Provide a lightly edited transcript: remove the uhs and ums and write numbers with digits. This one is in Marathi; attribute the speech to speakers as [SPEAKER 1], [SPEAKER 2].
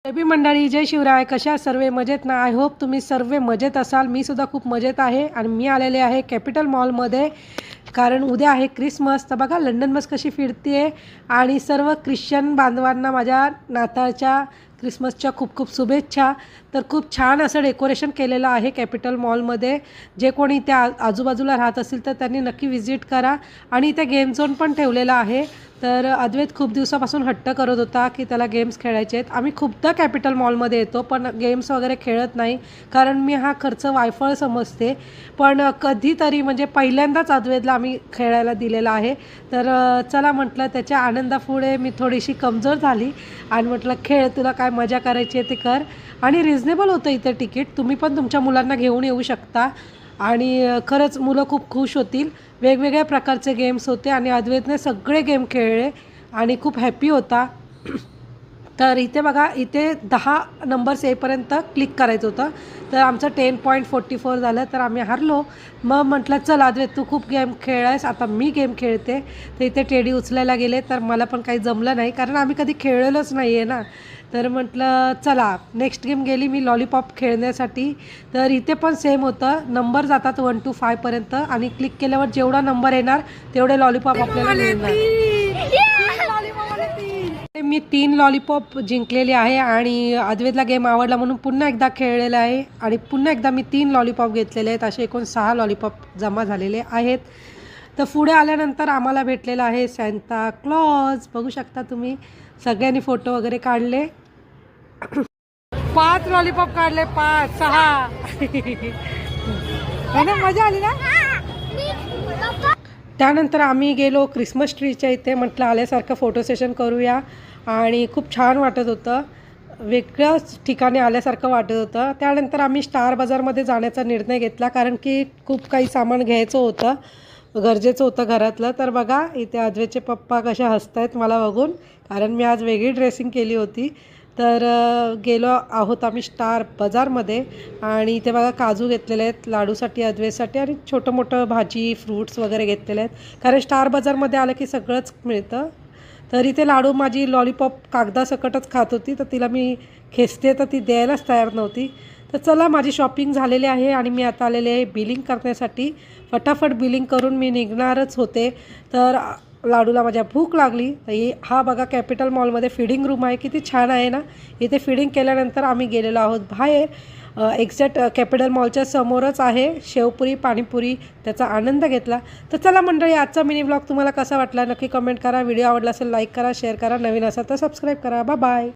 [SPEAKER 1] बेबी मंडळी, जय शिवराय. कशा सर्व मजेत ना? आय होप तुम्ही सर्व मजेत असाल. मी सुद्धा खूप मजेत आहे आणि मी आलेले आहे कॅपिटल मॉलमध्ये, कारण उद्या आहे क्रिसमस. तर बघा लंडन बस कशी फिरते आणि सर्व ख्रिश्चन बांधवांना माझ्या नाताळच्या क्रिसमसच्या खूप खूप शुभेच्छा. तर खूप छान असं डेकोरेशन केलेलं आहे कॅपिटल मॉलमध्ये. जे कोणी त्या आजूबाजूला राहत असेल तर त्यांनी नक्की विजिट करा. आणि इथे गेम झोन पण ठेवलेला आहे. तर अद्वैत खूप दिवसापासून हट्ट करत होता की त्याला गेम्स खेळायचे आहेत. आम्ही खूपदा कॅपिटल मॉलमध्ये येतो पण गेम्स वगैरे खेळत नाही, कारण मी हा खर्च वायफळ समजते. पण कधीतरी म्हणजे पहिल्यांदाच अद्वैतला आम्ही खेळायला दिलेला आहे. तर चला म्हटलं, त्याच्या आनंदापुढे मी थोडीशी कमजोर झाली आणि म्हटलं खेळ, तुला काय मजा करायची आहे ते कर. आणि रिजनेबल होतं इथे तिकीट. तुम्ही पण तुमच्या मुलांना घेऊन येऊ शकता आणि खरंच मुलं खूप खुश होतील. वेगवेगळ्या प्रकारचे गेम्स होते आणि अद्वैतने सगळे गेम खेळले आणि खूप हॅपी होता. तर इथे बघा, इथे 10 नंबर्स येईपर्यंत क्लिक करायचं होतं. तर आमचं 10.44 झालं, तर आम्ही हारलो. मग म्हटलं चल अद्वैत, तू खूप गेम खेळलायस, आता मी गेम खेळते. तर इथे टेडी उचलायला गेले, तर मला पण काही जमलं नाही, कारण आम्ही कधी खेळलेलोच नाही आहे ना. तर म्हटलं चला नेक्स्ट गेम गेली मी लॉलीपॉप खेळण्यासाठी. तर इथे पण सेम होतं, नंबर जातात 1 to 5 पर्यंत आणि क्लिक केल्यावर जेवढा नंबर येणार तेवढे लॉलीपॉप आपल्याला मिळणार. मी 3 लॉलीपॉप जिंकलेले आहे आणि अद्वैतला गेम आवडला म्हणून पुन्हा एकदा खेळलेला आहे आणि पुन्हा एकदा मी 3 लॉलीपॉप घेतलेले आहेत. असे एकूण 6 लॉलीपॉप जमा झालेले आहेत. तर पुढे आल्यानंतर आम्हाला भेटलेला आहे सॅन्टा क्लॉज. बघू शकता तुम्ही, सगळ्यांनी फोटो वगैरे काढले. 5 लॉलीपॉप काढले, 5 6 मजा आली ना. त्यानंतर आम्ही गेलो क्रिसमस ट्रीच्या इथे. म्हटलं आल्यासारखं फोटो सेशन करूया आणि खूप छान वाटत होतं, वेगळ्याच ठिकाणी आल्यासारखं वाटत होतं. त्यानंतर आम्ही स्टार बाजारमध्ये जाण्याचा निर्णय घेतला, कारण की खूप काही सामान घ्यायचं होतं, गरजेचं होतं घरातलं. तर बघा इथे अद्वैतचे पप्पा कशा हसत आहेत मला बघून, कारण मी आज वेगळी ड्रेसिंग केली होती. तर गेलो आहोत आम्ही स्टार बाजारमध्ये आणि इथे बघा काजू घेतलेले आहेत लाडूसाठी, अद्वैतसाठी, आणि छोटं मोठं भाजी फ्रूट्स वगैरे घेतलेले आहेत, कारण स्टार बाजारमध्ये आलं की सगळंच मिळतं. तर इथे लाडू माझी लॉलीपॉप कागदासकटच खात होती, तर तिला मी खेचते तर ती द्यायलाच तयार नव्हती. तर चला, माझी शॉपिंग झालेली आहे आणि मी आता आलेले आहे बिलिंग करण्यासाठी. फटाफट बिलिंग करून मी निघणारच होते. तर लाडूला माझ्या भूक लागली. तर हा बघा कॅपिटल मॉलमध्ये फीडिंग रूम आहे, किती छान आहे ना. इथे फीडिंग केल्यानंतर आम्ही गेलेलो आहोत बाहेर. एक्झॅक्ट कॅपिटल मॉलच्या समोरच आहे शेवपुरी पाणीपुरी, त्याचा आनंद घेतला. तर चला मंडळी, आजचा मिनी ब्लॉग तुम्हाला कसा वाटला नक्की कमेंट करा. व्हिडिओ आवडला असेल लाईक करा, शेअर करा, नवीन असाल तर सबस्क्राईब करा. Bye bye.